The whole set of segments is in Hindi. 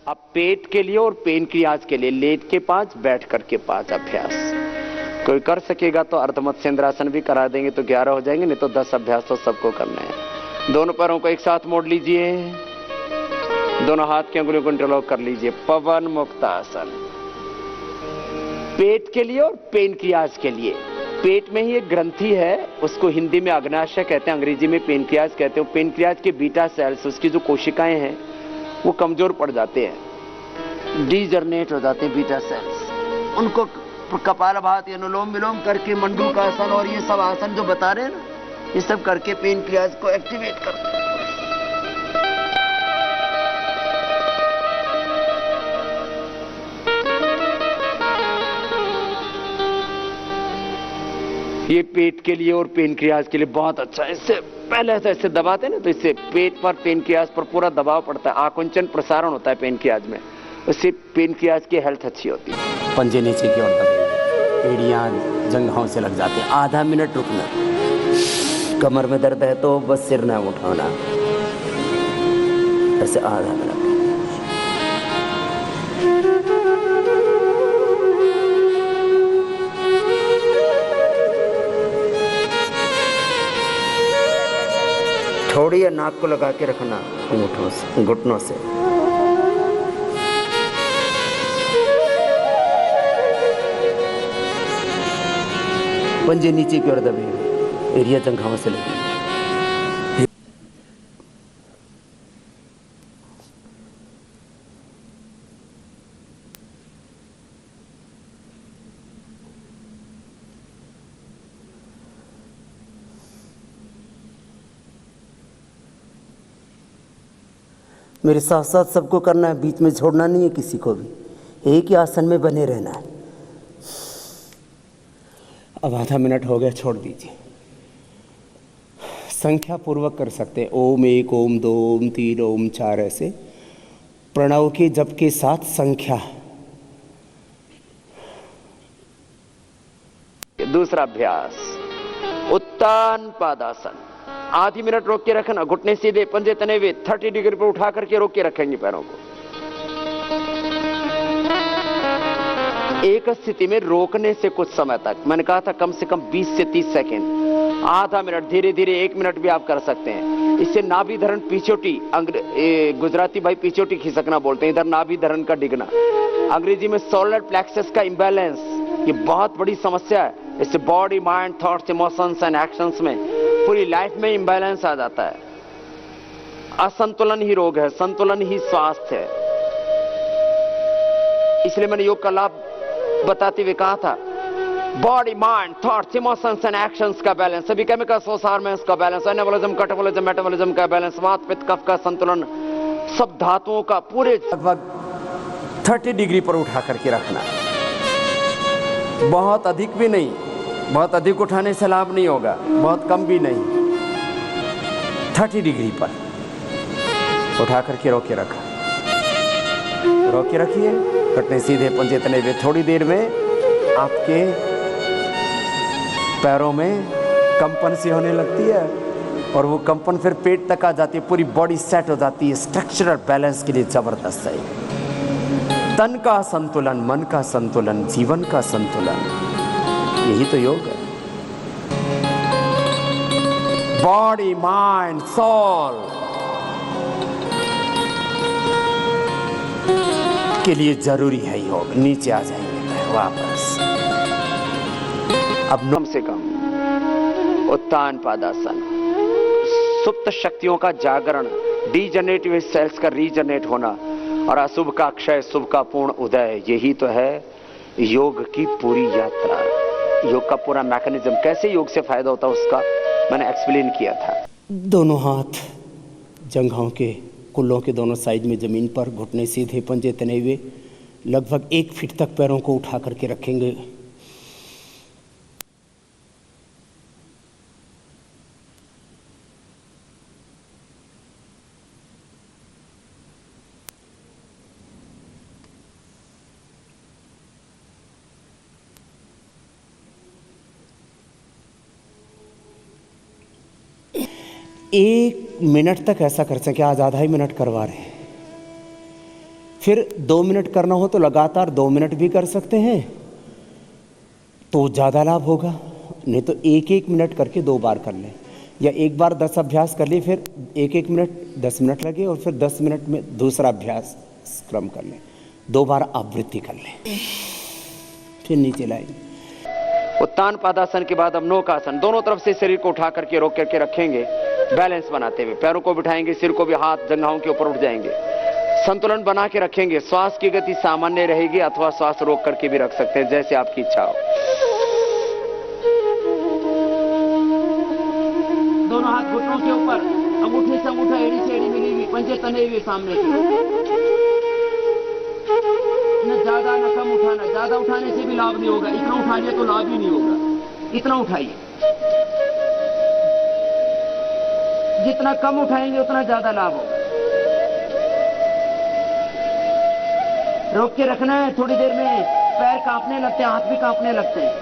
अब पेट के लिए और पेनक्रियाज के लिए लेट के 5, बैठ करके 5 अभ्यास। कोई कर सकेगा तो अर्धमत्स्येंद्रासन भी करा देंगे तो 11 हो जाएंगे, नहीं तो 10 अभ्यास तो सबको करने हैं। दोनों पैरों को एक साथ मोड़ लीजिए, दोनों हाथ की अंगुलियों को इंटरलॉक कर लीजिए। पवन मुक्तासन पेट के लिए और पेनक्रियाज के लिए। पेट में ही एक ग्रंथि है, उसको हिंदी में अग्नाशय कहते हैं, अंग्रेजी में पेनक्रियाज कहते हैं। पेनक्रियाज के बीटा सेल्स, उसकी जो कोशिकाएं हैं वो कमजोर पड़ जाते हैं, डीजनरेट हो जाते हैं बीटा सेल्स। उनको कपालभाति, अनुलोम विलोम करके, मंडूकासन और ये सब आसन जो बता रहे हैं ना, ये सब करके पेनक्रियाज को एक्टिवेट करते हैं। ये पेट के लिए और पेनक्रियाज के लिए बहुत अच्छा है। इससे पहले ऐसे दबाते हैं ना, तो इससे पेट पर, पेनक्रियाज पर पूरा दबाव पड़ता है, आकुंचन प्रसारण होता है पेनक्रियाज में, उससे पेनक्रियाज की हेल्थ अच्छी होती है। पंजे नीचे की ओर दबाएंगे, एड़ियां जंघाओं से लग जाते हैं। आधा मिनट रुकना। कमर में दर्द है तो बस सिर ना उठाना, ऐसे आधा मिनट। थोड़ी या नाक को लगा के रखना अंगूठों से, घुटनों से। पंजे नीचे की ओर दबे, एरिया जंघाओं से लगे। मेरे साथ साथ सबको करना है, बीच में छोड़ना नहीं है किसी को भी। एक ही आसन में बने रहना है। अब आधा मिनट हो गया, छोड़ दीजिए। संख्या पूर्वक कर सकते हैं, ओम 1, ओम 2, ओम 3, ओम 4, ऐसे प्रणव के जप के साथ संख्या। दूसरा अभ्यास उत्तान पादासन। आधी मिनट रोक के रखना, घुटने सीधे, पंजे तने हुए, 30 डिग्री पर उठा करके रोक के रखेंगे पैरों को। एक स्थिति में रोकने से कुछ समय तक, मैंने कहा था कम से कम 20 से 30 सेकेंड, आधा मिनट, धीरे धीरे 1 मिनट भी आप कर सकते हैं। इससे नाभि धरण पिछोटी, गुजराती भाई पिछोटी खिसकना बोलते हैं, इधर नाभि धरण का डिगना, अंग्रेजी में सोलर प्लेक्सस का इंबैलेंस, ये बहुत बड़ी समस्या है। इससे body, mind, thoughts, emotions and actions में, पूरी लाइफ में इंबैलेंस आ जाता है। असंतुलन ही रोग है, संतुलन ही स्वास्थ्य है। इसलिए मैंने योग का लाभ बताते हुए कहा था, body, mind, thoughts, emotions and actions का बैलेंस, सभी केमिकल्स और हार्मोन्स का बैलेंस, एनाबॉलिज्म, कैटाबॉलिज्म, मेटाबॉलिज्म का बैलेंस, वात, पित्त, कफ का संतुलन, सब धातुओं का पूरे लगभग 30 डिग्री पर उठा करके रखना। बहुत अधिक भी नहीं, बहुत अधिक उठाने से लाभ नहीं होगा, बहुत कम भी नहीं, 30 डिग्री पर उठा करके रोक के रखा। रोक के रखिए, घुटने सीधे, पंजे तने हुए। थोड़ी देर में आपके पैरों में कंपन सी होने लगती है और वो कंपन फिर पेट तक आ जाती है, पूरी बॉडी सेट हो जाती है। स्ट्रक्चरल बैलेंस के लिए जबरदस्त है। तन का संतुलन, मन का संतुलन, जीवन का संतुलन, यही तो योग है। बॉडी, माइंड, सोल के लिए जरूरी है योग। नीचे आ जाएंगे वापस। अब कम से कम उत्तान पादासन, सुप्त शक्तियों का जागरण, डीजनरेटिव सेल्स का रीजनरेट होना और अशुभ का क्षय, शुभ का पूर्ण उदय, यही तो है योग की पूरी यात्रा। योग का पूरा मैकेनिज्म, कैसे योग से फायदा होता है उसका मैंने एक्सप्लेन किया था। दोनों हाथ जंघाओं के कुल्लों के दोनों साइड में जमीन पर, घुटने सीधे, पंजे तने हुए, लगभग 1 फीट तक पैरों को उठा करके रखेंगे। एक मिनट तक ऐसा कर सकें, आज आधा ही मिनट करवा रहे हैं। फिर 2 मिनट करना हो तो लगातार 2 मिनट भी कर सकते हैं तो ज़्यादा लाभ होगा। नहीं तो 1-1 मिनट करके 2 बार कर लें, या एक बार 10 अभ्यास कर लिए, फिर 1-1 मिनट 10 मिनट लगे और फिर 10 मिनट में दूसरा अभ्यास क्रम कर लें, 2 बार आवृत्ति कर लें, फिर नीचे लाएंगे। उत्तान पादासन के बाद अब नौकासन, दोनों तरफ से शरीर को उठा करके रोक करके रखेंगे, बैलेंस बनाते हुए पैरों को बिठाएंगे, सिर को भी हाथ जंघाओं के ऊपर उठ जाएंगे, संतुलन बना के रखेंगे। श्वास की गति सामान्य रहेगी अथवा श्वास रोक करके भी रख सकते हैं, जैसे आपकी इच्छा हो। दोनों हाथ घुटनों के ऊपर, अंगूठे से अंगूठा, एड़ी से एड़ी मिली हुई, पंजे तने हुए सामने की, न ज्यादा न कम उठाना। ज्यादा उठाने से भी लाभ नहीं होगा, इतना उठाइए तो लाभ ही नहीं होगा। इतना उठाइए, जितना कम उठाएंगे उतना ज्यादा लाभ होगा। रोक के रखना है। थोड़ी देर में पैर कांपने लगते हैं, हाथ भी कांपने लगते हैं।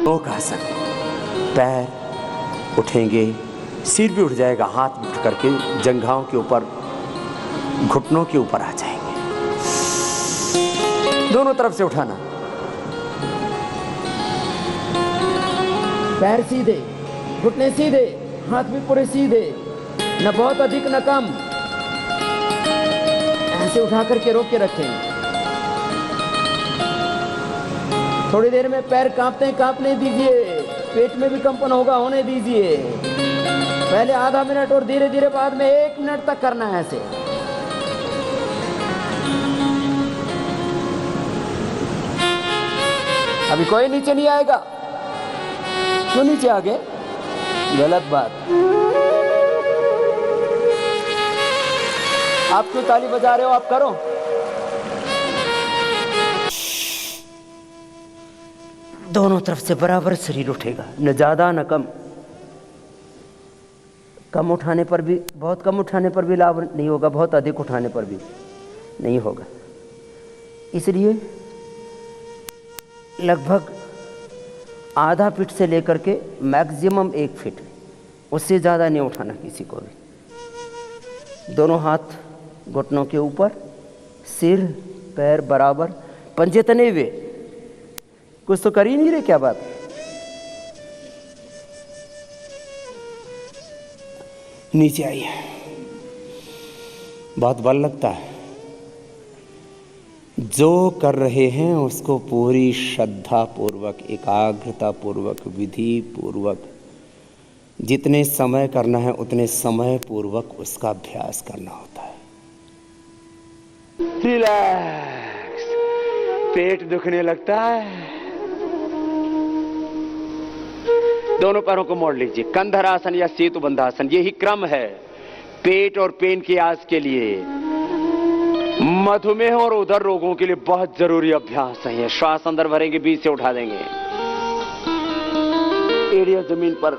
नौकासन, पैर उठेंगे, सिर भी उठ जाएगा, हाथ भी उठ करके जंघाओं के ऊपर, घुटनों के ऊपर आ जाएंगे। दोनों तरफ से उठाना, पैर सीधे, घुटने सीधे, हाथ भी पूरे सीधे, न बहुत अधिक न कम। ऐसे उठा करके रोक के रखें। थोड़ी देर में पैर कांपने दीजिए, पेट में भी कंपन होगा, होने दीजिए। पहले आधा मिनट और धीरे धीरे बाद में 1 मिनट तक करना है ऐसे। अभी कोई नीचे नहीं आएगा। क्यों नीचे आ गए? गलत बात। आप क्यों ताली बजा रहे हो? आप करो। दोनों तरफ से बराबर शरीर उठेगा, न ज्यादा न कम। कम उठाने पर भी, बहुत कम उठाने पर भी लाभ नहीं होगा, बहुत अधिक उठाने पर भी नहीं होगा। इसलिए लगभग आधा फीट से लेकर के मैक्सिमम 1 फीट, उससे ज़्यादा नहीं उठाना किसी को भी। दोनों हाथ घुटनों के ऊपर, सिर पैर बराबर, पंजे तने हुए। कुछ तो कर ही नहीं रहे, क्या बात? नीचे आइए। बहुत बल लगता है। जो कर रहे हैं उसको पूरी श्रद्धा पूर्वक, एकाग्रता पूर्वक, विधि पूर्वक, जितने समय करना है उतने समय पूर्वक उसका अभ्यास करना होता है। रिलैक्स। पेट दुखने लगता है, दोनों पैरों को मोड़ लीजिए। कंधरासन या सेतुबंधासन, यही क्रम है पेट और पेन की आस के लिए, मधुमेह और उदर रोगों के लिए बहुत जरूरी अभ्यास है ये। श्वास अंदर भरेंगे, बीच से उठा देंगे। एड़िया जमीन पर,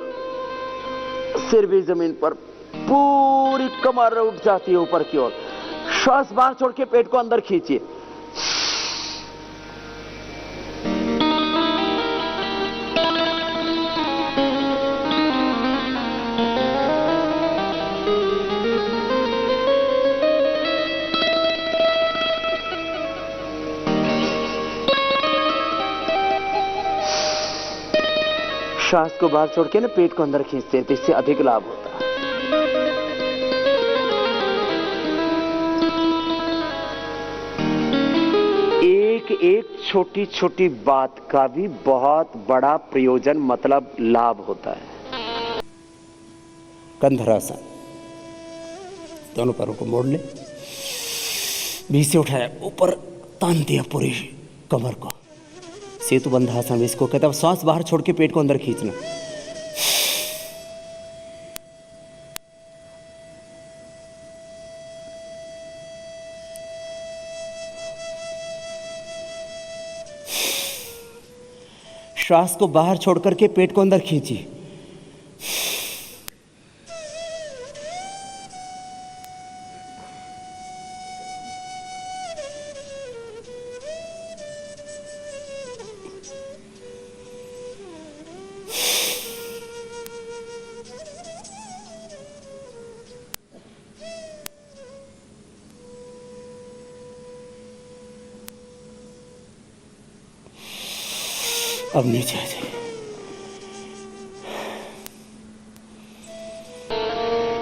सिर भी जमीन पर, पूरी कमर उठ जाती है ऊपर की ओर। श्वास बाहर छोड़ के पेट को अंदर खींचिए। श्वास को बाहर छोड़ के ना पेट को अंदर खींचते हैं, तो इससे अधिक लाभ होता है। एक एक छोटी छोटी बात का भी बहुत बड़ा प्रयोजन, मतलब लाभ होता है। कंधरासन, दोनों पैरों को मोड़ ले, बीच से उठाया, ऊपर तान दिया पूरी कमर को। सेतुबंधासन इसको कहते हैं। श्वास बाहर छोड़ के पेट को अंदर खींचना। श्वास को बाहर छोड़ करके पेट को अंदर खींचिए। अब नीचे आ जाइए।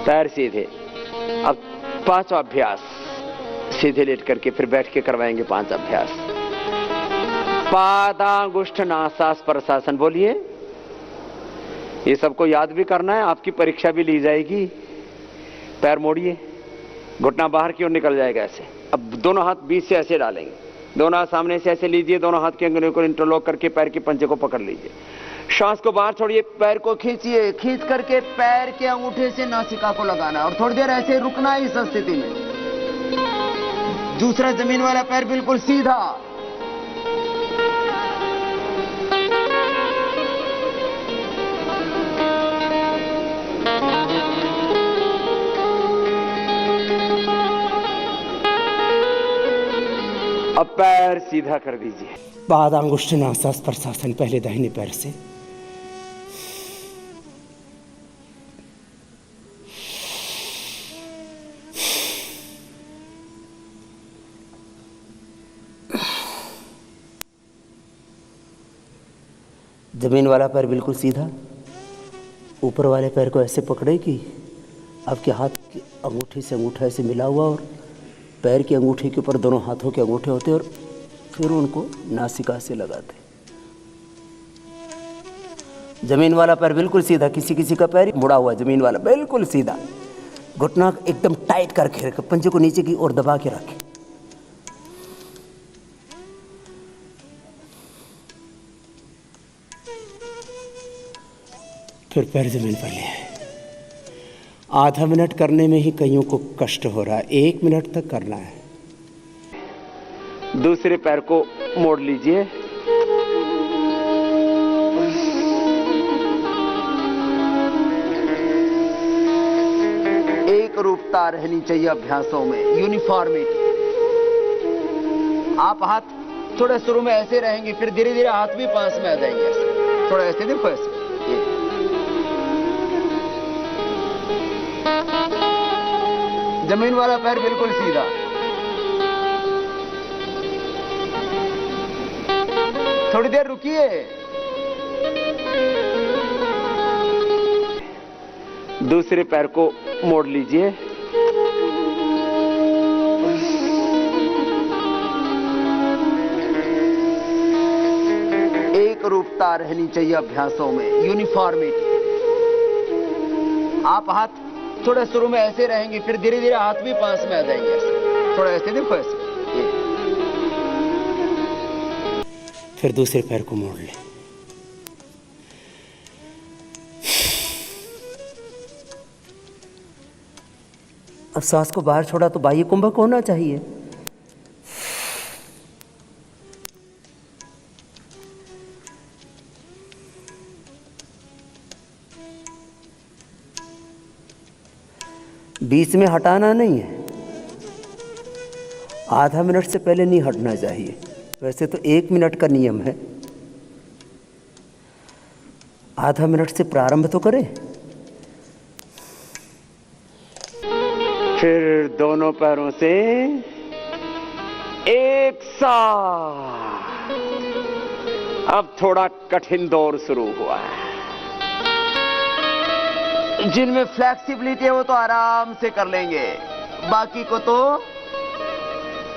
पैर सीधे। अब 5वां अभ्यास सीधे लेट करके फिर बैठ के करवाएंगे 5 अभ्यास। पादांगुष्ठ नासास्पर्शासन बोलिए। ये सबको याद भी करना है, आपकी परीक्षा भी ली जाएगी। पैर मोड़िए, घुटना बाहर की ओर निकल जाएगा ऐसे। अब दोनों हाथ बीच से ऐसे डालेंगे, दोनों हाथ सामने से ऐसे लीजिए, दोनों हाथ के अंगुलियों को इंटरलॉक करके पैर के पंजे को पकड़ लीजिए। श्वास को बाहर छोड़िए, पैर को खींचिए, खींच करके पैर के अंगूठे से नासिका को लगाना और थोड़ी देर ऐसे रुकना है इस स्थिति में। दूसरा जमीन वाला पैर बिल्कुल सीधा। अब पैर सीधा कर दीजिए। पादांगुष्ठ नासास्पर्शासन पहले दाहिने पैर से, जमीन वाला पैर बिल्कुल सीधा। ऊपर वाले पैर को ऐसे पकड़े कि आपके हाथ के अंगूठे से अंगूठा ऐसे मिला हुआ और पैर के अंगूठे के ऊपर दोनों हाथों के अंगूठे होते और फिर उनको नासिका से लगाते। जमीन वाला पैर बिल्कुल सीधा, किसी किसी का पैर मुड़ा हुआ, जमीन वाला बिल्कुल सीधा। घुटना एकदम टाइट करके रखे, पंजे को नीचे की ओर दबा के रखे। फिर पैर जमीन पर ले आए। आधा मिनट करने में ही कईयों को कष्ट हो रहा है, 1 मिनट तक करना है। दूसरे पैर को मोड़ लीजिए। एक रूपता रहनी चाहिए अभ्यासों में, यूनिफॉर्मिटी। आप हाथ थोड़ा शुरू में ऐसे रहेंगे, फिर धीरे धीरे हाथ भी पास में आ जाएंगे। थोड़ा ऐसे देखो, ऐसे। जमीन वाला पैर बिल्कुल सीधा। थोड़ी देर रुकिए। दूसरे पैर को मोड़ लीजिए। एक रूपता रहनी चाहिए अभ्यासों में, यूनिफॉर्मिटी। आप हाथ थोड़ा शुरू में ऐसे रहेंगे, फिर धीरे धीरे हाथ भी पास में आ जाएंगे। थोड़ा ऐसे देखो, ऐसे। फिर दूसरे पैर को मोड़ ले। अब सांस को बाहर छोड़ा तो बाह्य कुंभक होना चाहिए। बीच में हटाना नहीं है, आधा मिनट से पहले नहीं हटना चाहिए। वैसे तो 1 मिनट का नियम है, आधा मिनट से प्रारंभ तो करें। फिर दोनों पैरों से एक साथ। अब थोड़ा कठिन दौर शुरू हुआ है। जिनमें फ्लेक्सिबिलिटी है वो तो आराम से कर लेंगे, बाकी को तो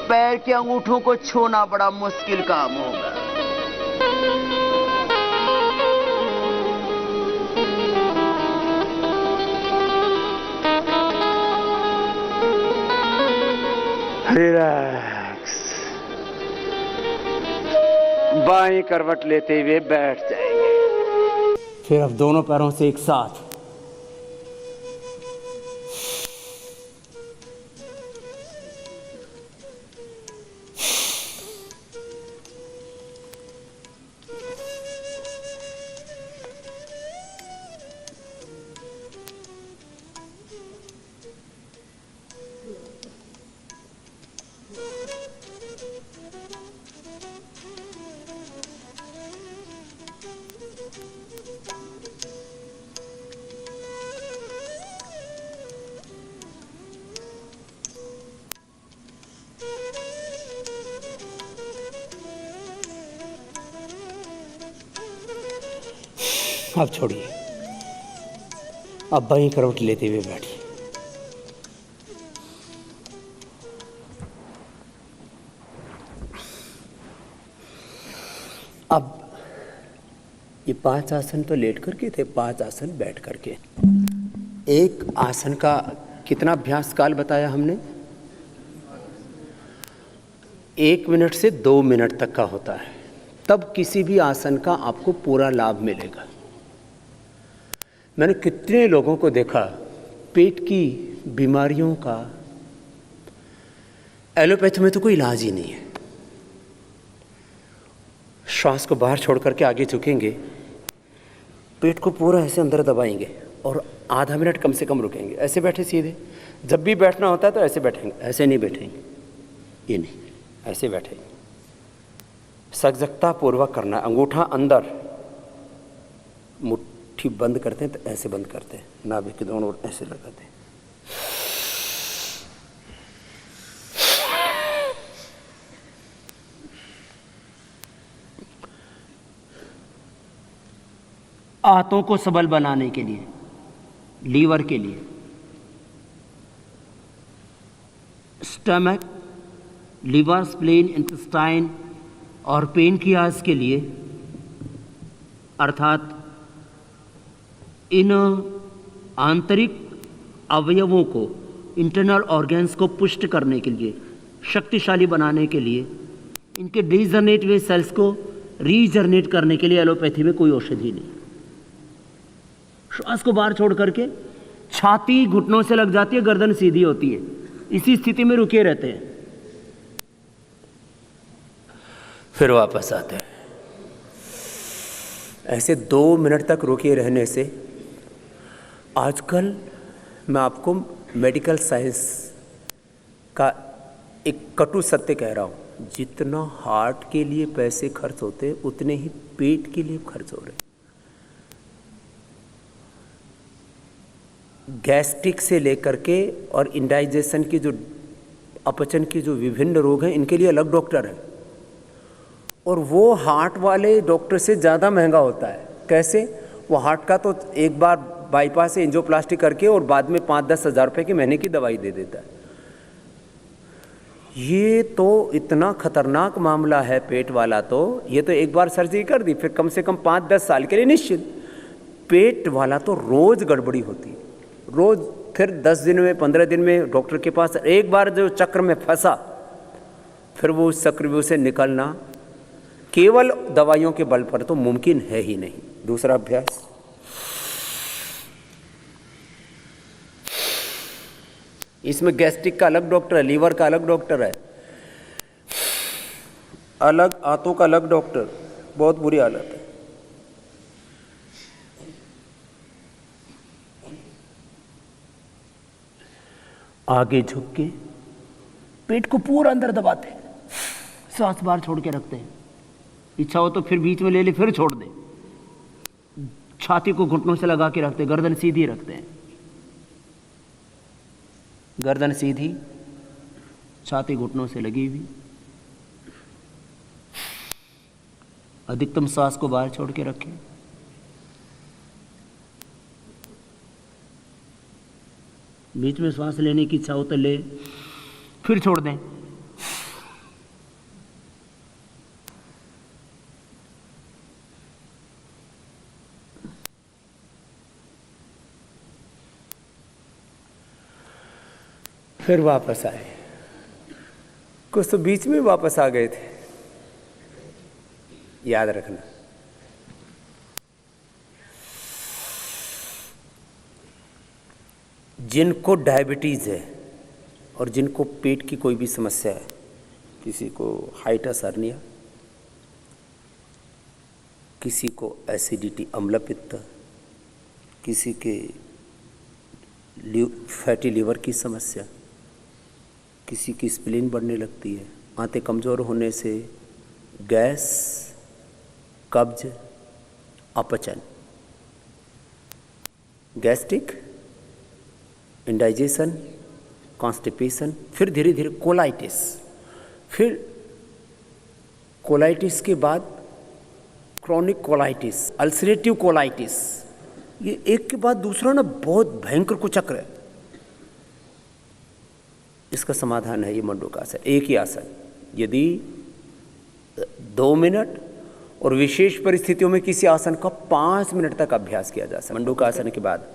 पैर के अंगूठों को छूना बड़ा मुश्किल काम होगा। रिलैक्स। बाएं करवट लेते हुए बैठ जाएंगे। फिर अब दोनों पैरों से एक साथ। अब छोड़िए, अब बाईं करवट लेते हुए बैठिए। अब ये 5 आसन तो लेट करके थे, 5 आसन बैठ करके। एक आसन का कितना अभ्यास काल बताया हमने? 1 मिनट से 2 मिनट तक का होता है, तब किसी भी आसन का आपको पूरा लाभ मिलेगा। मैंने कितने लोगों को देखा, पेट की बीमारियों का एलोपैथी में तो कोई इलाज ही नहीं है। श्वास को बाहर छोड़ करके आगे झुकेंगे, पेट को पूरा ऐसे अंदर दबाएंगे और आधा मिनट कम से कम रुकेंगे। ऐसे बैठे सीधे, जब भी बैठना होता है तो ऐसे बैठेंगे, ऐसे नहीं बैठेंगे, ये नहीं, ऐसे बैठेंगे। सजगता पूर्वक करना, अंगूठा अंदर, मुट्ठी बंद करते हैं तो ऐसे बंद करते हैं, नाभि के दोनों ओर ऐसे लगाते हैं। आंतों को सबल बनाने के लिए, लीवर के लिए, स्टमक, लीवर, स्प्लीन, इंटेस्टाइन और पेनक्रियाज के लिए, अर्थात इन आंतरिक अवयवों को, इंटरनल ऑर्गन्स को पुष्ट करने के लिए, शक्तिशाली बनाने के लिए, इनके डीजनरेट हुए सेल्स को रीजनरेट करने के लिए एलोपैथी में कोई औषधि नहीं। श्वास को बाहर छोड़ करके छाती घुटनों से लग जाती है, गर्दन सीधी होती है, इसी स्थिति में रुके रहते हैं, फिर वापस आते हैं। ऐसे 2 मिनट तक रुके रहने से, आजकल मैं आपको मेडिकल साइंस का एक कटु सत्य कह रहा हूँ, जितना हार्ट के लिए पैसे खर्च होते हैं उतने ही पेट के लिए खर्च हो रहे हैं। गैस्ट्रिक से लेकर के और इंडाइजेशन की जो, अपचन की जो विभिन्न रोग हैं, इनके लिए अलग डॉक्टर है, और वो हार्ट वाले डॉक्टर से ज़्यादा महंगा होता है। कैसे? वो हार्ट का तो एक बार बाईपास से एंजियोप्लास्टी करके और बाद में 5-10 हज़ार रुपये की महीने की दवाई दे देता है। ये तो इतना खतरनाक मामला है पेट वाला, तो ये तो एक बार सर्जरी कर दी, फिर कम से कम 5-10 साल के लिए निश्चित। पेट वाला तो रोज़ गड़बड़ी होती है, रोज़, फिर 10 दिन में, 15 दिन में डॉक्टर के पास। एक बार जो चक्र में फंसा, फिर वो उस चक्रव्यूह से निकलना केवल दवाइयों के बल पर तो मुमकिन है ही नहीं। दूसरा अभ्यास, इसमें गैस्ट्रिक का अलग डॉक्टर है, लीवर का अलग डॉक्टर है, अलग आंतों का अलग डॉक्टर, बहुत बुरी हालत है। आगे झुक के पेट को पूरा अंदर दबाते हैं, सांस बाहर छोड़ के रखते हैं, इच्छा हो तो फिर बीच में ले ले, फिर छोड़ दे। छाती को घुटनों से लगा के रखते हैं, गर्दन सीधी रखते हैं, गर्दन सीधी, छाती घुटनों से लगी हुई। अधिकतम सांस को बाहर छोड़ के रखें। बीच में श्वास लेने की इच्छा हो तो ले, फिर छोड़ दें। फिर वापस आए, कुछ तो बीच में वापस आ गए थे, याद रखना। जिनको डायबिटीज़ है और जिनको पेट की कोई भी समस्या है, किसी को हाइटस हर्निया, किसी को एसिडिटी अम्ल पित्त, किसी के फैटी लीवर की समस्या, किसी की स्प्लीन बढ़ने लगती है, आंतें कमज़ोर होने से गैस, कब्ज, अपचन, गैस्ट्रिक, इंडाइजेशन, कॉन्स्टिपेशन, फिर धीरे धीरे कोलाइटिस, फिर कोलाइटिस के बाद क्रॉनिक कोलाइटिस, अल्सरेटिव कोलाइटिस, ये एक के बाद दूसरा ना बहुत भयंकर कुचक्र है। इसका समाधान है ये मंडूकासन, एक ही आसन। यदि 2 मिनट और विशेष परिस्थितियों में किसी आसन का 5 मिनट तक अभ्यास किया जा सकता है मंडूकासन के बाद।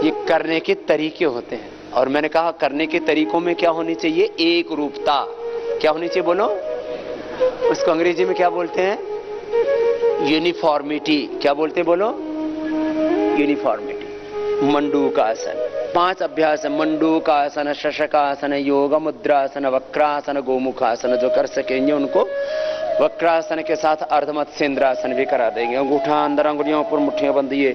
ये करने के तरीके होते हैं, और मैंने कहा करने के तरीकों में क्या होनी चाहिए? एक रूपता। क्या होनी चाहिए बोलो? उसको अंग्रेजी में क्या बोलते हैं? यूनिफॉर्मिटी। क्या बोलते हैं बोलो? यूनिफॉर्मिटी। मंडूकासन 5 अभ्यास है। मंडूकासन, शशकासन, योग मुद्रासन, वक्रासन, गोमुखासन। जो कर सकेंगे उनको वक्रासन के साथ अर्धमत्स्येंद्रासन भी करा देंगे। अंगूठा अंदर, अंगुलियों पर, मुट्ठियां बंधिए।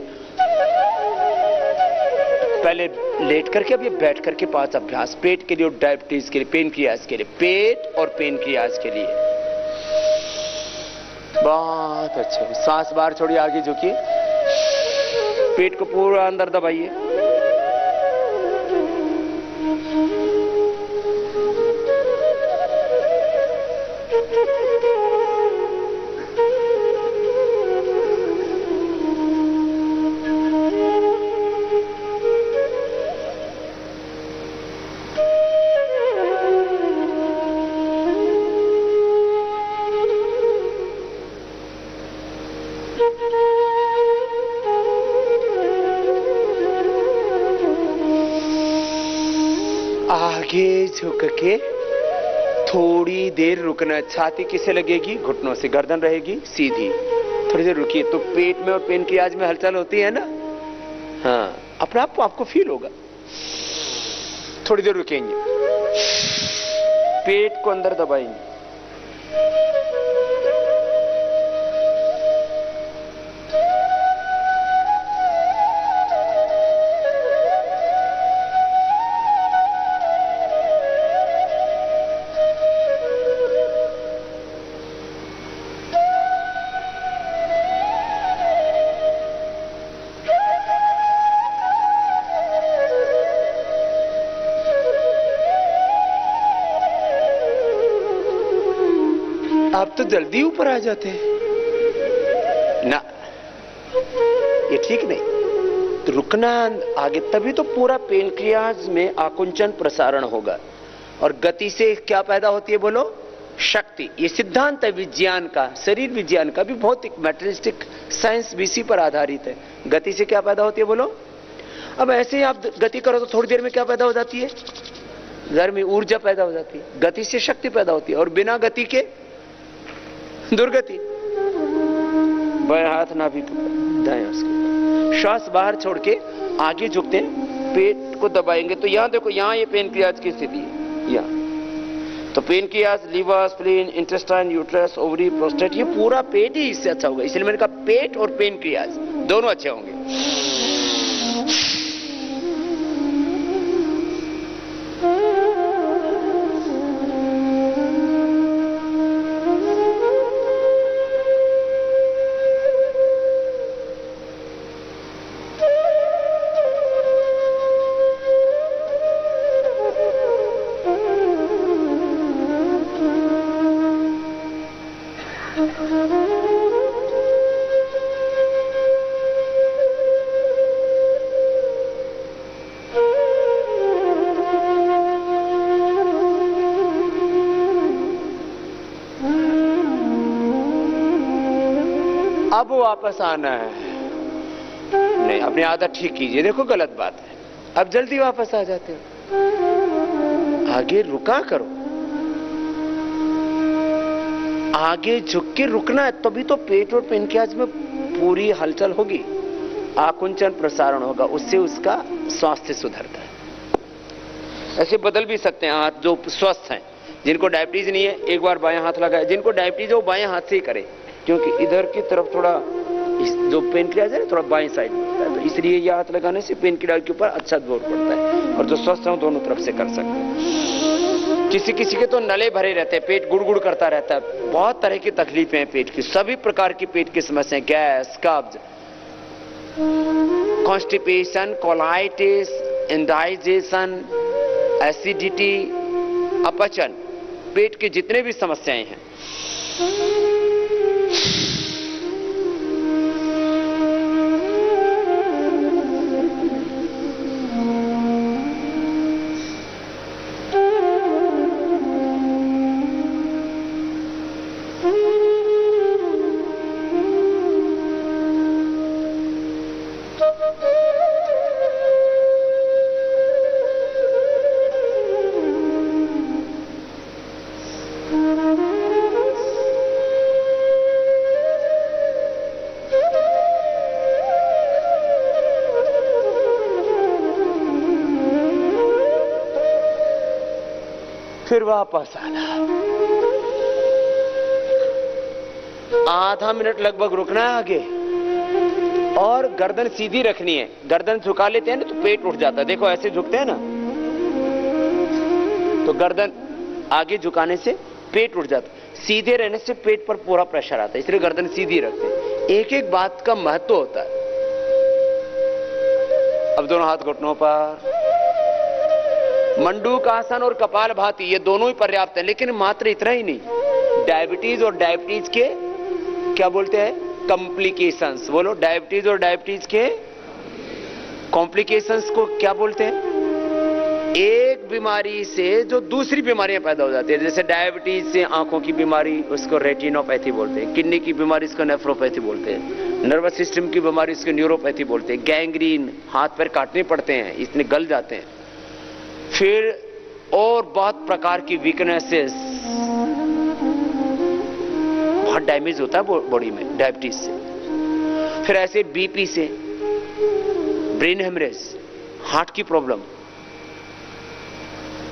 पहले लेट करके, अब ये बैठ करके 5 अभ्यास। पेट के लिए और डायबिटीज के लिए, पेनक्रियाज के लिए, पेट और पेनक्रियाज के लिए बहुत अच्छे। सांस बाहर छोड़िए, आगे झुकिए, पेट को पूरा अंदर दबाइए। आगे झुक के थोड़ी देर रुकना। छाती किसे लगेगी? घुटनों से। गर्दन रहेगी सीधी। थोड़ी देर रुकिए तो पेट में और पेनक्रियाज में हलचल होती है ना। हाँ, अपने आप को आपको फील होगा। थोड़ी देर रुकेंगे, पेट को अंदर दबाएंगे। आप तो जल्दी ऊपर आ जाते हैं ना, ये ठीक नहीं। तो रुकना आगे, तभी तो पूरा पेनक्रियाज में आकुंचन प्रसारण होगा। और गति से क्या पैदा होती है बोलो? शक्ति। ये सिद्धांत है विज्ञान का, शरीर विज्ञान का भी, भौतिक मैटेरियलिस्टिक साइंस भी इसी पर आधारित है। गति से क्या पैदा होती है बोलो? अब ऐसे ही आप गति करो तो थोड़ी देर में क्या पैदा हो जाती है? गर्मी, ऊर्जा पैदा हो जाती है। गति से शक्ति पैदा होती है, और बिना गति के दुर्गति। बाएं हाथ नाभि के ऊपर, दाएं उसके। श्वास बाहर छोड़ के आगे झुकते हैं, पेट को दबाएंगे तो यहां देखो, यहां ये पेनक्रियाज की स्थिति है। यहां तो pancreas, liver, spleen, intestine, uterus, ovary, prostate, ये पूरा पेट ही इससे अच्छा होगा। इसलिए मैंने कहा पेट और पेनक्रियाज दोनों अच्छे होंगे। अब वापस आना है। नहीं, अपनी आदत ठीक कीजिए। देखो गलत बात है, अब जल्दी वापस आ जाते हो। आगे रुका करो, आगे झुक के रुकना है, तभी तो पेट और पेनक्रियाज में पूरी हलचल होगी, आकुंचन प्रसारण होगा, उससे उसका स्वास्थ्य सुधरता है। ऐसे बदल भी सकते हैं हाथ। जो स्वस्थ हैं, जिनको डायबिटीज नहीं है, एक बार बायां हाथ लगाए। जिनको डायबिटीज है वो बाएं हाथ से ही करे, क्योंकि इधर की तरफ थोड़ा जो पेनक्रियाज है थोड़ा बाएं साइड में होता है, तो इसलिए यह हाथ लगाने से पेनक्रियाज के ऊपर अच्छा जोर पड़ता है। और जो स्वस्थ है दोनों तरफ से कर सकते हैं। किसी किसी के तो नले भरे रहते हैं, पेट गुड़गुड़ करता रहता है। बहुत तरह की तकलीफें हैं पेट की, सभी प्रकार की पेट की समस्याएं, गैस, कब्ज, कॉन्स्टिपेशन, कोलाइटिस, इंडाइजेशन, एसिडिटी, अपचन, पेट की जितने भी समस्याएं हैं फिर वापस आना, आधा मिनट लगभग रुकना है आगे, और गर्दन सीधी रखनी है। गर्दन झुका लेते हैं ना तो पेट उठ जाता है, देखो ऐसे झुकते हैं ना तो गर्दन आगे झुकाने से पेट उठ जाता है, सीधे रहने से पेट पर पूरा प्रेशर आता है, इसलिए गर्दन सीधी रखते हैं। एक एक बात का महत्व होता है। अब दोनों हाथ घुटनों पर, मंडूकासन और कपालभाति ये दोनों ही पर्याप्त है, लेकिन मात्र इतना ही नहीं, डायबिटीज और डायबिटीज के क्या बोलते हैं, कॉम्प्लिकेशंस। बोलो, डायबिटीज और डायबिटीज के कॉम्प्लिकेशंस को क्या बोलते हैं? एक बीमारी से जो दूसरी बीमारियां पैदा हो जाती है, जैसे डायबिटीज से आंखों की बीमारी, उसको रेटिनोपैथी बोलते हैं, किडनी की बीमारी इसको नेफ्रोपैथी बोलते हैं, नर्वस सिस्टम की बीमारी इसको न्यूरोपैथी बोलते हैं, गैंग्रीन, हाथ पैर काटने पड़ते हैं, इसमें गल जाते हैं, फिर और बहुत प्रकार की वीकनेसेस, बहुत डैमेज होता है बॉडी में डायबिटीज से। फिर ऐसे बीपी से, ब्रेन हेमरेज, हार्ट की प्रॉब्लम,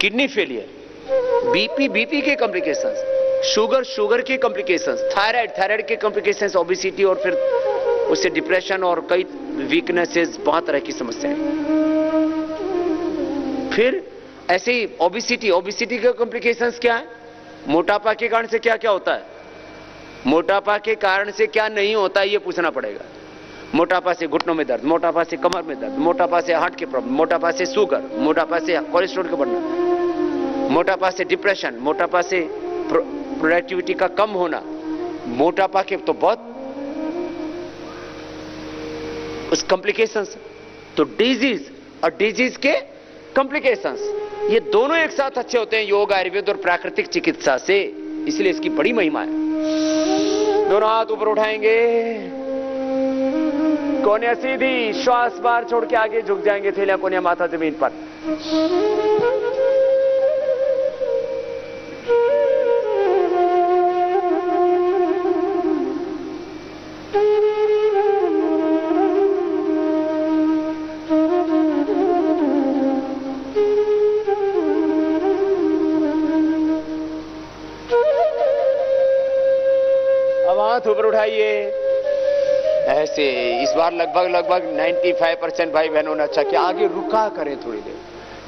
किडनी फेलियर, बीपी के कॉम्प्लिकेशंस, शुगर के कॉम्प्लिकेशंस, थायराइड के कॉम्प्लिकेशंस, ओबेसिटी, और फिर उससे डिप्रेशन और कई वीकनेसेस, बहुत तरह की समस्याएं। फिर ऐसे ही ओबेसिटी के कॉम्प्लिकेशंस क्या है? मोटापा के कारण से क्या क्या होता है, मोटापा के कारण से क्या नहीं होता, ये पूछना पड़ेगा। मोटापा से घुटनों में दर्द, मोटापा से कमर में दर्द, मोटापा से हार्ट के प्रॉब्लम, मोटापा से शुगर, मोटापा से कोलेस्ट्रॉल का बढ़ना, मोटापा से डिप्रेशन, मोटापा से प्रोडक्टिविटी का कम होना, मोटापा के तो बहुत उस कॉम्प्लिकेशंस। तो डिजीज और डिजीज के कॉम्प्लिकेशंस, ये दोनों एक साथ अच्छे होते हैं योग, आयुर्वेद और प्राकृतिक चिकित्सा से, इसलिए इसकी बड़ी महिमा है। दोनों हाथ ऊपर उठाएंगे, कोनिया सीधी, श्वास बाहर छोड़ के आगे झुक जाएंगे, थैलियां कोनिया माथा जमीन पर। अब हाथ ऊपर उठाइए ऐसे। इस बार लगभग 95% भाई बहनों ने अच्छा किया। आगे रुका करें थोड़ी देर,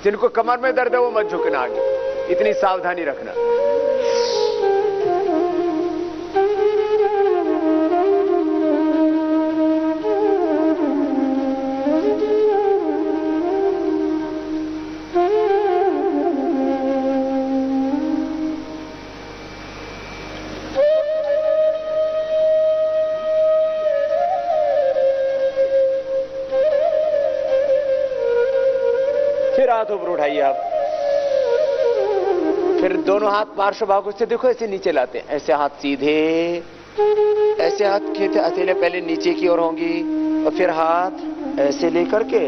जिनको कमर में दर्द है वो मत झुकना आगे, इतनी सावधानी रखना। फिर हाथ ऊपर उठाइए आप, फिर दोनों हाथ पार्श्व भागों से देखो ऐसे नीचे लाते हैं, ऐसे हाथ सीधे, ऐसे हाथ के हथेलियां पहले नीचे की ओर होंगी और फिर हाथ ऐसे लेकर के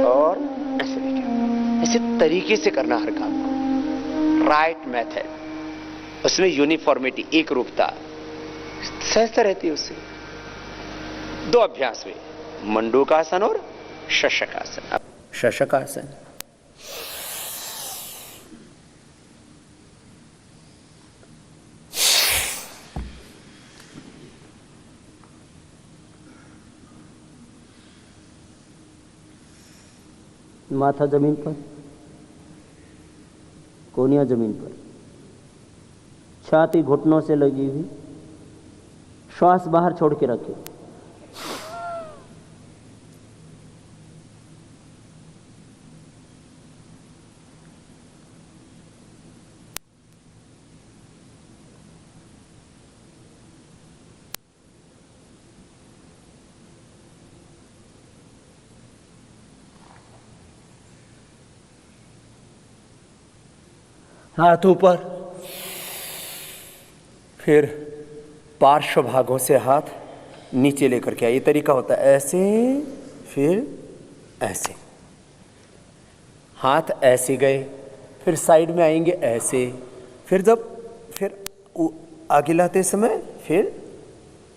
और ऐसे लेकर, ऐसे तरीके से करना हर काम को, राइट मेथड। उसमें यूनिफॉर्मिटी, एक रूपता, सहजता रहती है उससे। दो अभ्यास हुए, मंडूकासन और शशकासन। शशकासन, माथा जमीन पर, कोनिया जमीन पर, छाती घुटनों से लगी हुई, श्वास बाहर छोड़ के रखें। हाथ ऊपर, फिर पार्श्व भागों से हाथ नीचे लेकर के ये तरीका होता है, ऐसे फिर ऐसे, हाथ ऐसे गए, फिर साइड में आएंगे ऐसे, फिर आगे लाते समय फिर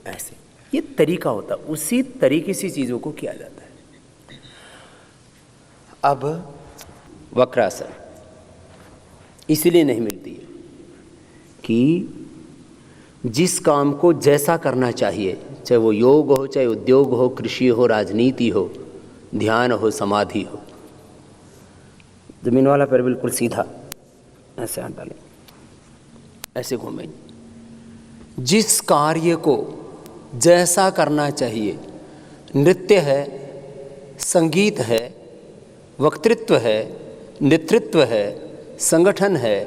ऐसे, ये तरीका होता है। उसी तरीके से चीज़ों को किया जाता है। अब वक्रासन, इसलिए नहीं मिलती है कि जिस काम को जैसा करना चाहिए, चाहे वो योग हो, चाहे उद्योग हो, कृषि हो, राजनीति हो, ध्यान हो, समाधि हो। जमीन वाला पैर बिल्कुल सीधा ऐसे हाथ डालें, ऐसे घूमेंगे। जिस कार्य को जैसा करना चाहिए, नृत्य है, संगीत है, वक्तृत्व है, नेतृत्व है, संगठन है,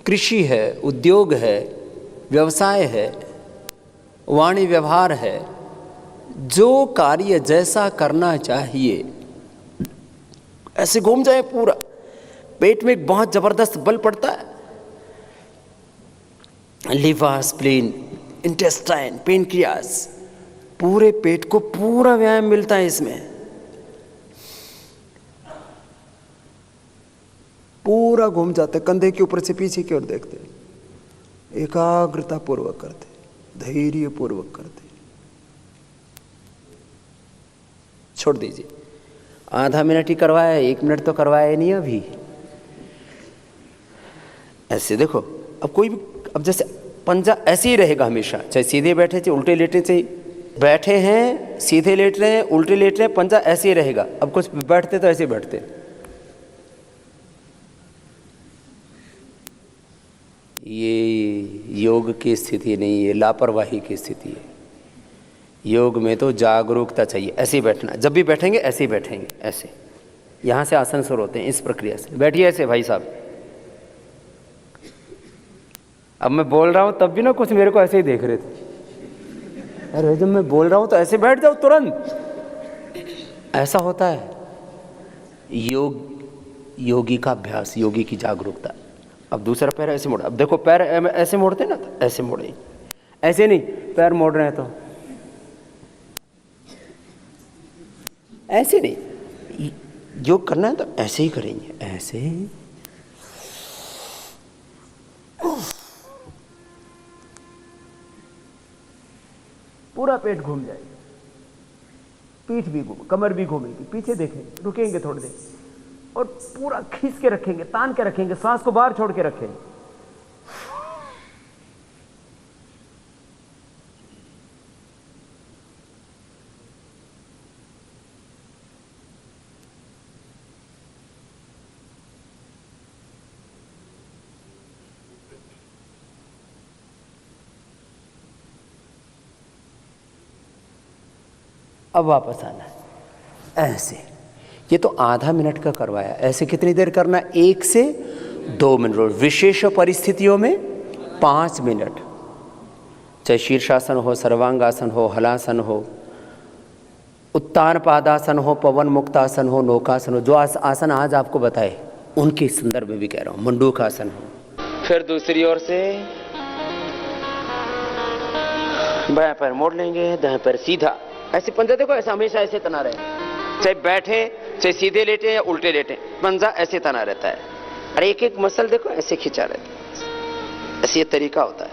कृषि है, उद्योग है, व्यवसाय है, वाणी व्यवहार है, जो कार्य जैसा करना चाहिए ऐसे घूम जाए पूरा। पेट में एक बहुत जबरदस्त बल पड़ता है, लिवर, स्प्लीन, इंटेस्टाइन, पेनक्रियास, पूरे पेट को पूरा व्यायाम मिलता है इसमें। पूरा घूम जाते, कंधे के ऊपर से पीछे की ओर देखते, एकाग्रता पूर्वक करते, धैर्य पूर्वक करते। छोड़ दीजिए, आधा मिनट ही करवाया, 1 मिनट तो करवाया नहीं अभी। ऐसे देखो, अब कोई भी, अब जैसे पंजा ऐसे ही रहेगा हमेशा, चाहे सीधे बैठे चाहे उल्टे लेटे, चाहे बैठे हैं सीधे लेट रहे हैं उल्टे लेट रहे हैं, पंजा ऐसे ही रहेगा। अब कुछ बैठते तो ऐसे बैठते, ये योग की स्थिति नहीं है, लापरवाही की स्थिति है। योग में तो जागरूकता चाहिए। ऐसे ही बैठना, जब भी बैठेंगे ऐसे ही बैठेंगे, ऐसे। यहाँ से आसन शुरू होते हैं, इस प्रक्रिया से बैठिए ऐसे भाई साहब। अब मैं बोल रहा हूँ तब भी ना कुछ मेरे को ऐसे ही देख रहे थे। अरे जब मैं बोल रहा हूँ तो ऐसे बैठ जाओ तुरंत। ऐसा होता है योगी का अभ्यास, योगी की जागरूकता। अब दूसरा पैर ऐसे मोड़ा। अब देखो पैर ऐसे मोड़ते ना, तो ऐसे मोड़े, ऐसे नहीं पैर मोड़ रहे हैं तो ऐसे नहीं। योग करना है तो ऐसे ही करेंगे, ऐसे। पूरा पेट घूम जाएगा, पीठ भी घूम, कमर भी घूमेगी, पीछे देखेंगे, रुकेंगे थोड़ी देर और पूरा खींच के रखेंगे, तान के रखेंगे, सांस को बाहर छोड़ के रखेंगे। अब वापस आना ऐसे। ये तो आधा मिनट का करवाया, ऐसे कितनी देर करना? 1 से 2 मिनट। विशेष परिस्थितियों में 5 मिनट, चाहे शीर्षासन हो, सर्वांगासन हो, हलासन हो, उत्तान पादासन हो, पवन मुक्तासन हो, नौकासन हो, जो आसन आज आपको बताए उनके संदर्भ में भी कह रहा हूँ, मंडूकासन हो। फिर दूसरी ओर से बायां पैर मोड़ लेंगे, दायां पैर सीधा, ऐसे पंजा देखो, ऐसा हमेशा ऐसे तना रहे, चाहे बैठे चाहे सीधे लेटे या उल्टे लेटे, पंजा ऐसे तना रहता है। और एक एक मसल देखो ऐसे खिंचा रहता है, ऐसे ये तरीका होता है।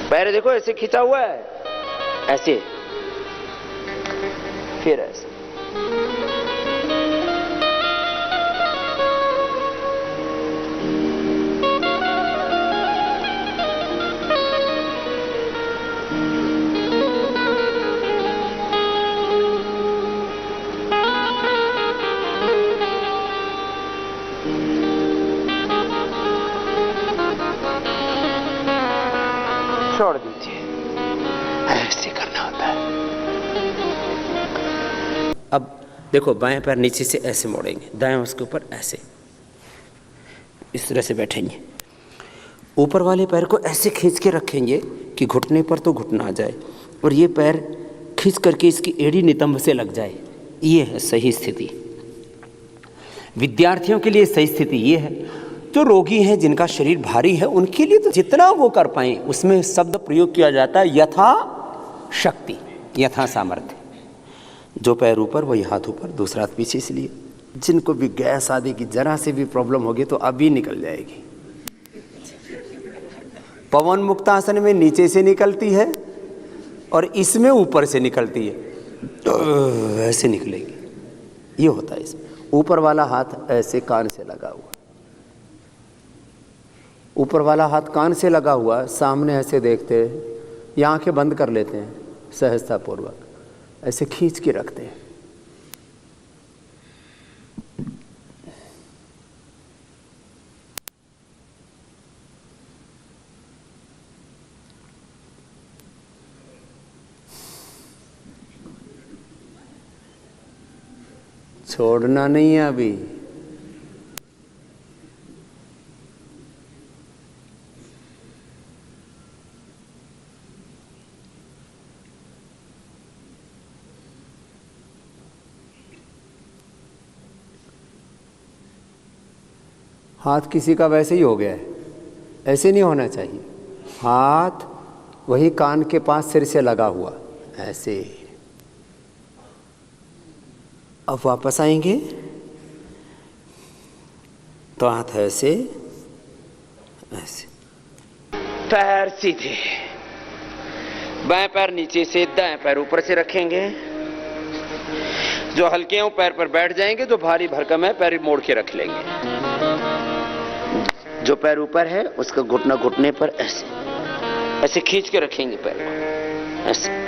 पैर देखो ऐसे खिंचा हुआ है, ऐसे, फिर ऐसे। छोड़ दीजिए, ऐसे करना होता है। अब देखो बाएं पैर नीचे से ऐसे मोड़ेंगे, दाएं उसके ऊपर ऐसे, इस तरह से बैठेंगे। ऊपर वाले पैर को ऐसे खींच के रखेंगे कि घुटने पर तो घुटना आ जाए और ये पैर खींच करके इसकी एड़ी नितंब से लग जाए। ये है सही स्थिति। विद्यार्थियों के लिए सही स्थिति ये है। जो रोगी हैं, जिनका शरीर भारी है, उनके लिए तो जितना वो कर पाए उसमें शब्द प्रयोग किया जाता है, यथा शक्ति, यथा सामर्थ्य। जो पैर ऊपर वही हाथ ऊपर, दूसरा हाथ पीछे। इसलिए जिनको भी गैस आदि की जरा से भी प्रॉब्लम होगी तो अभी निकल जाएगी। पवन मुक्तासन में नीचे से निकलती है और इसमें ऊपर से निकलती है, तो ऐसे निकलेगी। ये होता है इसमें। ऊपर वाला हाथ ऐसे कान से लगा हुआ, ऊपर वाला हाथ कान से लगा हुआ, सामने ऐसे देखते हैं, या आंखें बंद कर लेते हैं सहजतापूर्वक, ऐसे खींच के रखते हैं। छोड़ना नहीं है अभी। हाथ किसी का वैसे ही हो गया है, ऐसे नहीं होना चाहिए। हाथ वही कान के पास सिर से लगा हुआ ऐसे। अब वापस आएंगे तो हाथ ऐसे ऐसे, पैर सीधे, बाएं पैर नीचे से, दाएं पैर ऊपर से रखेंगे। जो हल्के हैं पैर पर बैठ जाएंगे, जो भारी भरकम है पैर मोड़ के रख लेंगे। जो पैर ऊपर है उसका घुटना घुटने पर ऐसे ऐसे खींच के रखेंगे पैर को, ऐसे।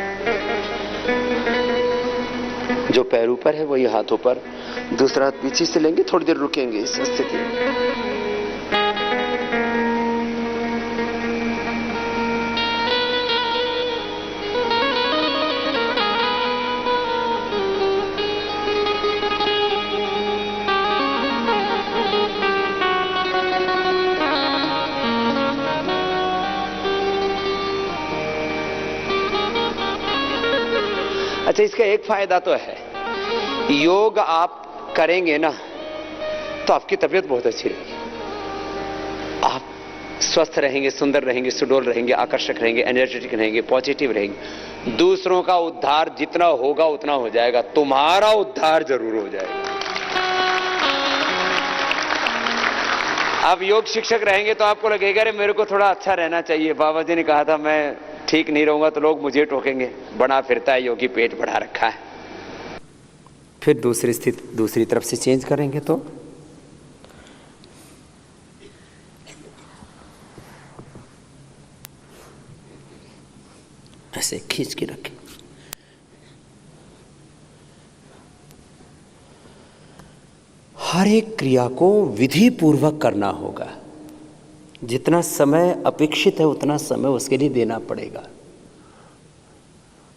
जो पैर ऊपर है वही हाथ ऊपर, दूसरा हाथ पीछे से लेंगे, थोड़ी देर रुकेंगे इस स्थिति में। अच्छा, इसका एक फायदा तो है, योग आप करेंगे ना तो आपकी तबीयत बहुत अच्छी रहेगी। आप स्वस्थ रहेंगे, सुंदर रहेंगे, सुडौल रहेंगे, आकर्षक रहेंगे, एनर्जेटिक रहेंगे, पॉजिटिव रहेंगे। दूसरों का उद्धार जितना होगा उतना हो जाएगा, तुम्हारा उद्धार जरूर हो जाएगा। आप योग शिक्षक रहेंगे तो आपको लगेगा अरे मेरे को थोड़ा अच्छा रहना चाहिए, बाबा जी ने कहा था मैं ठीक नहीं रहूंगा तो लोग मुझे टोकेंगे, बना फिरता है योगी, पेट बढ़ा रखा है। फिर दूसरी स्थिति दूसरी तरफ से चेंज करेंगे तो ऐसे खींच के रखें। हर एक क्रिया को विधि पूर्वक करना होगा। जितना समय अपेक्षित है उतना समय उसके लिए देना पड़ेगा।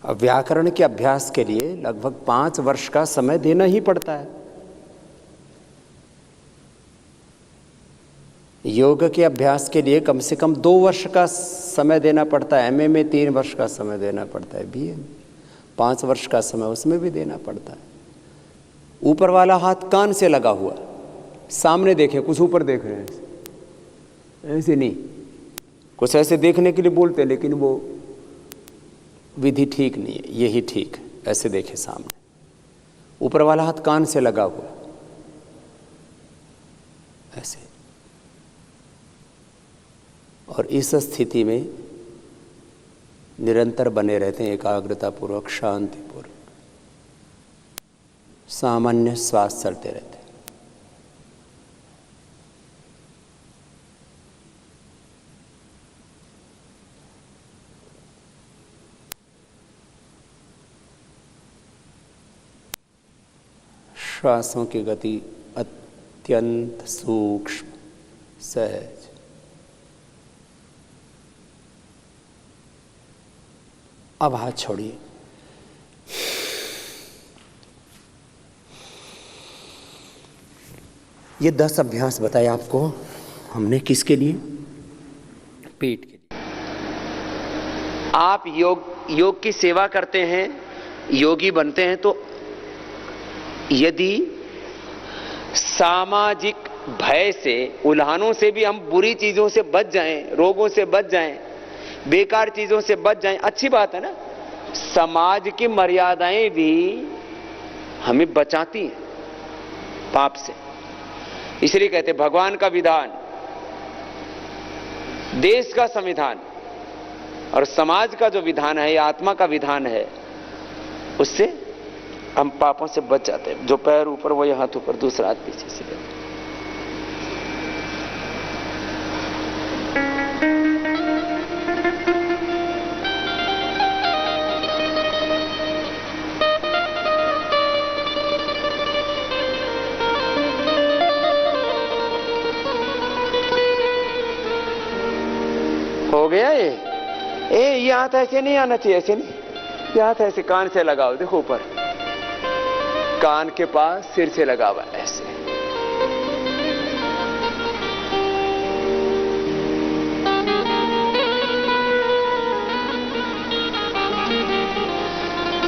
अब व्याकरण के अभ्यास के लिए लगभग 5 वर्ष का समय देना ही पड़ता है। योग के अभ्यास के लिए कम से कम 2 वर्ष का समय देना पड़ता है। एमए में 3 वर्ष का समय देना पड़ता है, बीए में 5 वर्ष का समय उसमें भी देना पड़ता है। ऊपर वाला हाथ कान से लगा हुआ, सामने देखे, कुछ ऊपर देख रहे हैं, ऐसे नहीं। कुछ ऐसे देखने के लिए बोलते हैं लेकिन वो विधि ठीक नहीं है, यही ठीक है। ऐसे देखे सामने, ऊपर वाला हाथ कान से लगा हुआ ऐसे। और इस स्थिति में निरंतर बने रहते हैं, एकाग्रता पूर्वक, शांति पूर्वक, सामान्य श्वास चलते रहते हैं। श्वासों की गति अत्यंत सूक्ष्म, सहज। अब हाथ छोड़िए। ये 10 अभ्यास बताए आपको हमने, किसके लिए? पेट के लिए। आप योग की सेवा करते हैं, योगी बनते हैं, तो यदि सामाजिक भय से, उल्हानों से भी हम बुरी चीजों से बच जाएं, रोगों से बच जाएं, बेकार चीजों से बच जाएं, अच्छी बात है ना। समाज की मर्यादाएं भी हमें बचाती हैं पाप से। इसलिए कहते भगवान का विधान, देश का संविधान और समाज का जो विधान है, आत्मा का विधान है, उससे हम पापों से बच जाते हैं। जो पैर ऊपर वो हाथ ऊपर, दूसरा हाथ पीछे से। हो गया ये हाथ ऐसे नहीं आना चाहिए, ऐसे नहीं, ये हाथ ऐसे कान से लगाओ, देखो ऊपर, कान के पास सिर से लगा हुआ ऐसे।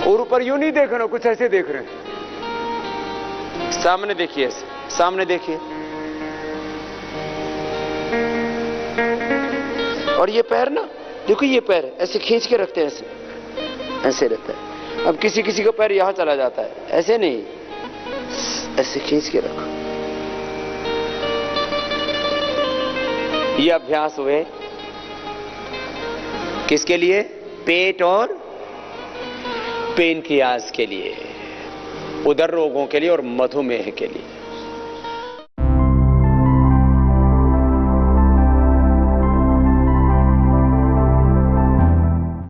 और ऊपर यूं नहीं देख रहे हो, कुछ ऐसे देख रहे हैं। सामने देखिए, ऐसे सामने देखिए। और ये पैर ना, देखो ये पैर ऐसे खींच के रखते हैं, ऐसे ऐसे रहता है। अब किसी किसी का पैर यहां चला जाता है, ऐसे नहीं, ऐसे खींच के रखो। ये अभ्यास हुए किसके लिए? पेट और पेनक्रियाज के लिए, उदर रोगों के लिए और मधुमेह के लिए।